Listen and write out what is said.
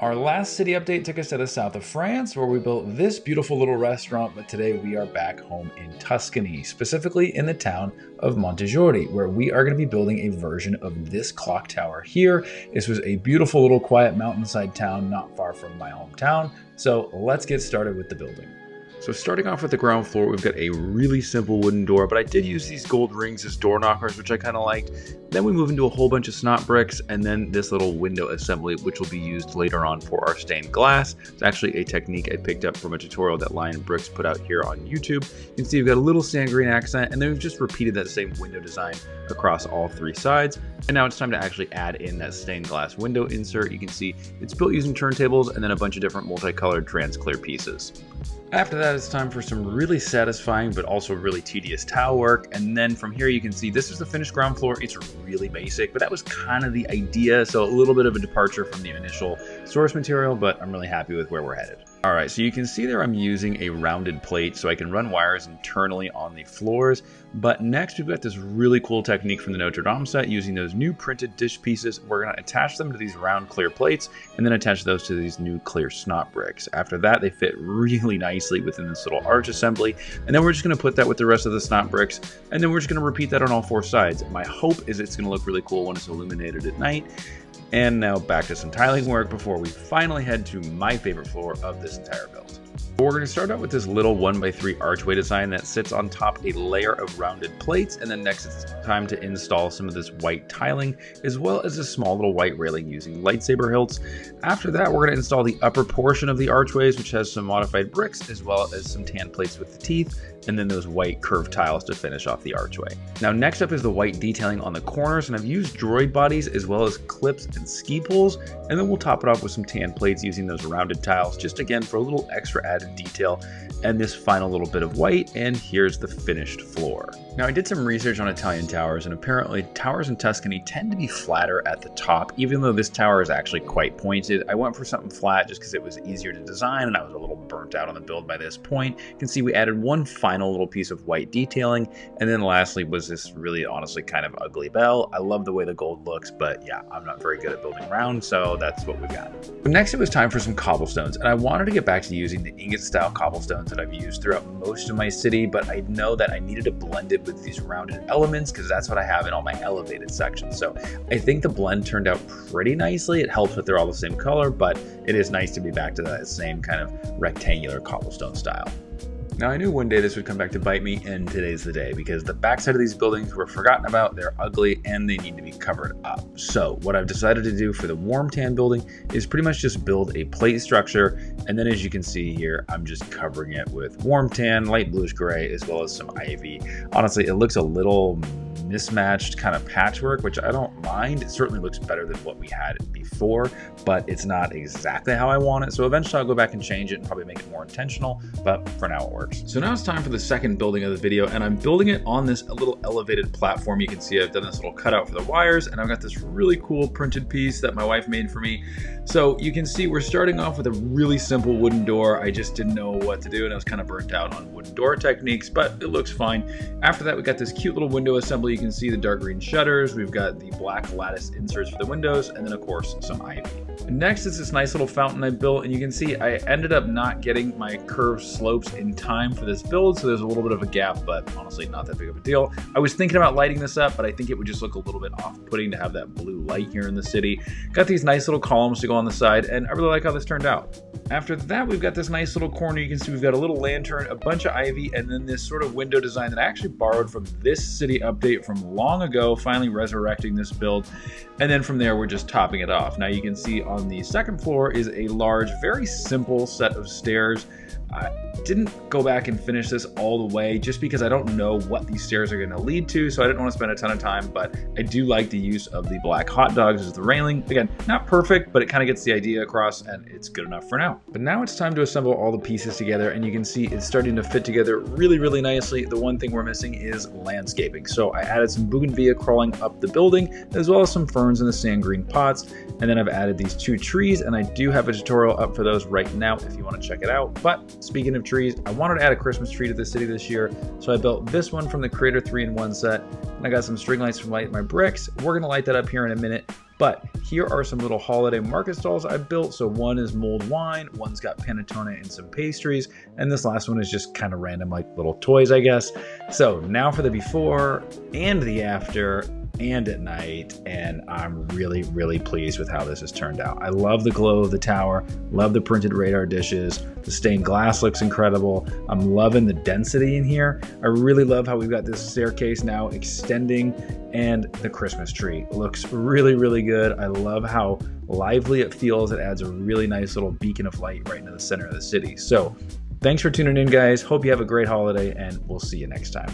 Our last city update took us to the south of France, where we built this beautiful little restaurant, but today we are back home in Tuscany, specifically in the town of Montegiordi, where we are going to be building a version of this clock tower here. This was a beautiful little quiet mountainside town not far from my hometown, so let's get started with the building. So starting off with the ground floor, we've got a really simple wooden door, but I did use these gold rings as door knockers, which I kind of liked. Then we move into a whole bunch of snot bricks, and then this little window assembly, which will be used later on for our stained glass. It's actually a technique I picked up from a tutorial that Lion Bricks put out here on YouTube. You can see we've got a little sand green accent, and then we've just repeated that same window design across all three sides. And now it's time to actually add in that stained glass window insert. You can see it's built using turntables and then a bunch of different multicolored trans clear pieces. After that, it's time for some really satisfying but also really tedious tile work. And then from here, you can see this is the finished ground floor. It's really basic, but that was kind of the idea. So a little bit of a departure from the initial source material, but I'm really happy with where we're headed. All right, so you can see there I'm using a rounded plate so I can run wires internally on the floors. But next we've got this really cool technique from the Notre Dame set using those new printed dish pieces. We're gonna attach them to these round clear plates and then attach those to these new clear snot bricks. After that, they fit really nicely within this little arch assembly. And then we're just gonna put that with the rest of the snot bricks. And then we're just gonna repeat that on all four sides. My hope is it's gonna look really cool when it's illuminated at night. And now back to some tiling work before we finally head to my favorite floor of this entire build. We're going to start out with this little 1x3 archway design that sits on top a layer of rounded plates, and then next it's time to install some of this white tiling as well as a small little white railing using lightsaber hilts. After that, we're going to install the upper portion of the archways, which has some modified bricks as well as some tan plates with the teeth, and then those white curved tiles to finish off the archway. Now next up is the white detailing on the corners, and I've used droid bodies as well as clips and ski poles, and then we'll top it off with some tan plates using those rounded tiles, just again for a little extra added detail, and this final little bit of white, and here's the finished floor. Now I did some research on Italian towers, and apparently towers in Tuscany tend to be flatter at the top, even though this tower is actually quite pointed. I went for something flat just because it was easier to design, and I was a little burnt out on the build by this point. You can see we added one final little piece of white detailing, and then lastly was this really honestly kind of ugly bell. I love the way the gold looks, but yeah, I'm not very good at building round, so that's what we've got. But next it was time for some cobblestones, and I wanted to get back to using the ingot style cobblestones that I've used throughout most of my city, but I know that I needed to blend it with these rounded elements because that's what I have in all my elevated sections. So I think the blend turned out pretty nicely. It helps that they're all the same color, but it is nice to be back to that same kind of rectangular cobblestone style. Now I knew one day this would come back to bite me, and today's the day, because the backside of these buildings were forgotten about, they're ugly, and they need to be covered up. So what I've decided to do for the warm tan building is pretty much just build a plate structure, and then as you can see here, I'm just covering it with warm tan, light bluish gray, as well as some ivy. Honestly, it looks a little mismatched kind of patchwork, which I don't mind. It certainly looks better than what we had before, but it's not exactly how I want it. So eventually I'll go back and change it and probably make it more intentional, but for now it works. So now it's time for the second building of the video, and I'm building it on this little elevated platform. You can see I've done this little cutout for the wires, and I've got this really cool printed piece that my wife made for me. So you can see we're starting off with a really simple wooden door. I just didn't know what to do, and I was kind of burnt out on wooden door techniques, but it looks fine. After that, we got this cute little window assembly. You can see the dark green shutters. We've got the black lattice inserts for the windows, and then of course some ivy. And next is this nice little fountain I built, and you can see I ended up not getting my curved slopes in time for this build, so there's a little bit of a gap, but honestly not that big of a deal. I was thinking about lighting this up, but I think it would just look a little bit off-putting to have that blue light here in the city. Got these nice little columns to go on the side, and I really like how this turned out. After that, we've got this nice little corner. You can see we've got a little lantern, a bunch of ivy, and then this sort of window design that I actually borrowed from this city update from long ago, finally resurrecting this build. And then from there, we're just topping it off. Now you can see on the second floor is a large, very simple set of stairs. I didn't go back and finish this all the way just because I don't know what these stairs are going to lead to, so I didn't want to spend a ton of time, but I do like the use of the black hot dogs as the railing. Again, not perfect, but it kind of gets the idea across, and it's good enough for now. But now it's time to assemble all the pieces together, and you can see it's starting to fit together really, really nicely. The one thing we're missing is landscaping. So I added some bougainvillea crawling up the building, as well as some ferns in the sand green pots, and then I've added these two trees, and I do have a tutorial up for those right now if you want to check it out. But speaking of trees, I wanted to add a Christmas tree to the city this year, so I built this one from the Creator 3-in-1 set, and I got some string lights from Light My Bricks. We're going to light that up here in a minute. But here are some little holiday market stalls I built. So one is mulled wine, one's got panettone and some pastries, and this last one is just kind of random, like little toys, I guess. So now for the before and the after and at night, and I'm really, really pleased with how this has turned out. I love the glow of the tower, love the printed radar dishes, the stained glass looks incredible. I'm loving the density in here. I really love how we've got this staircase now extending, and the Christmas tree looks really, really good. I love how lively it feels. It adds a really nice little beacon of light right into the center of the city. So thanks for tuning in, guys. Hope you have a great holiday, and we'll see you next time.